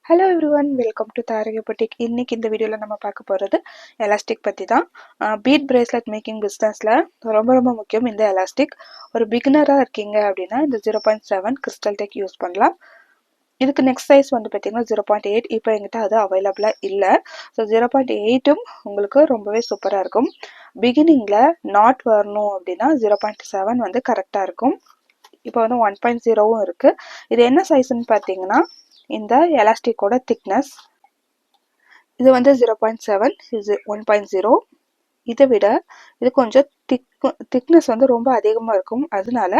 Hello everyone, welcome to Tharagai boutique. இன்னைக்கு இந்த வீடியோவில் நம்ம பார்க்க போகிறது எலாஸ்டிக் பற்றி தான். பீட் பிரேஸ்லெட் மேக்கிங் பிஸ்னஸில் ரொம்ப ரொம்ப முக்கியம் இந்த எலாஸ்டிக். ஒரு பிகினராக இருக்கீங்க அப்படின்னா இந்த 0.7 கிறிஸ்டல் டெக் யூஸ் பண்ணலாம். இதுக்கு நெக்ஸ்ட் சைஸ் வந்து பார்த்தீங்கன்னா 0.8. இப்போ எங்கிட்ட அது அவைலபிளாக இல்லை. ஸோ 0.8ம் உங்களுக்கு ரொம்பவே சூப்பராக இருக்கும். பிகினிங்கில் நாட் வரணும் அப்படின்னா 0.7 வந்து கரெக்டாக இருக்கும். இப்போ வந்து 1.0வும் இருக்குது. இது என்ன சைஸ்ன்னு பார்த்தீங்கன்னா இந்த எலாஸ்டிக்கோட திக்னஸ் இது வந்து 0.7, இது 1.0. இதை விட இது கொஞ்சம் திக்னஸ் வந்து ரொம்ப அதிகமாக இருக்கும். அதனால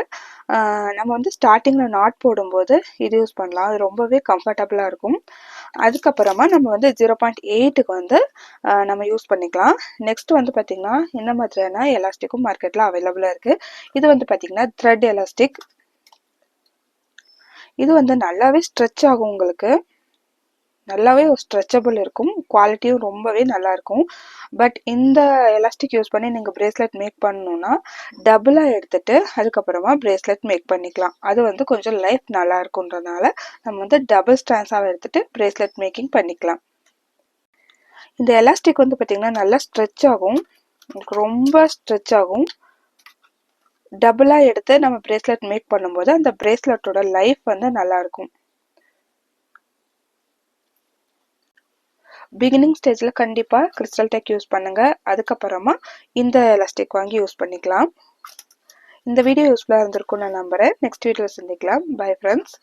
நம்ம வந்து ஸ்டார்டிங்கில் நாட் போடும்போது இது யூஸ் பண்ணலாம். அது ரொம்பவே கம்ஃபர்டபுளாக இருக்கும். அதுக்கப்புறமா நம்ம வந்து 0.8க்கு வந்து நம்ம யூஸ் பண்ணிக்கலாம். நெக்ஸ்ட் வந்து பார்த்திங்கன்னா இந்த மாதிரியான எலாஸ்டிக்கும் மார்க்கெட்டில் அவைலபிளாக இருக்குது. இது வந்து பார்த்திங்கன்னா த்ரெட் எலாஸ்டிக். இது வந்து நல்லாவே ஸ்ட்ரெச் ஆகும், உங்களுக்கு நல்லாவே ஸ்ட்ரெச்சபிள் இருக்கும். குவாலிட்டியும் ரொம்பவே நல்லா இருக்கும். பட் இந்த எலாஸ்டிக் யூஸ் பண்ணி நீங்கள் பிரேஸ்லெட் மேக் பண்ணணுன்னா டபுளாக எடுத்துட்டு அதுக்கப்புறமா பிரேஸ்லெட் மேக் பண்ணிக்கலாம். அது வந்து கொஞ்சம் லைஃப் நல்லா இருக்குன்றதுனால நம்ம வந்து டபுள் ஸ்ட்ராண்ட்ஸாக எடுத்துட்டு பிரேஸ்லெட் மேக்கிங் பண்ணிக்கலாம். இந்த எலாஸ்டிக் வந்து பார்த்திங்கன்னா நல்லா ஸ்ட்ரெச் ஆகும், உங்களுக்கு ரொம்ப ஸ்ட்ரெச் ஆகும். டபுளாக எடுத்து நம்ம பிரேஸ்லெட் மேக் பண்ணும்போது அந்த பிரேஸ்லெட்டோட லைஃப் வந்து நல்லாயிருக்கும். பிகினிங் ஸ்டேஜில் கண்டிப்பாக கிறிஸ்டல் டெக் யூஸ் பண்ணுங்கள். அதுக்கப்புறமா இந்த எலாஸ்டிக் வாங்கி யூஸ் பண்ணிக்கலாம். இந்த வீடியோ யூஸ்ஃபுல்லாக இருந்திருக்கும் நான் நம்புகிறேன். நெக்ஸ்ட் வீடியோவில் சந்திக்கலாம். Bye friends.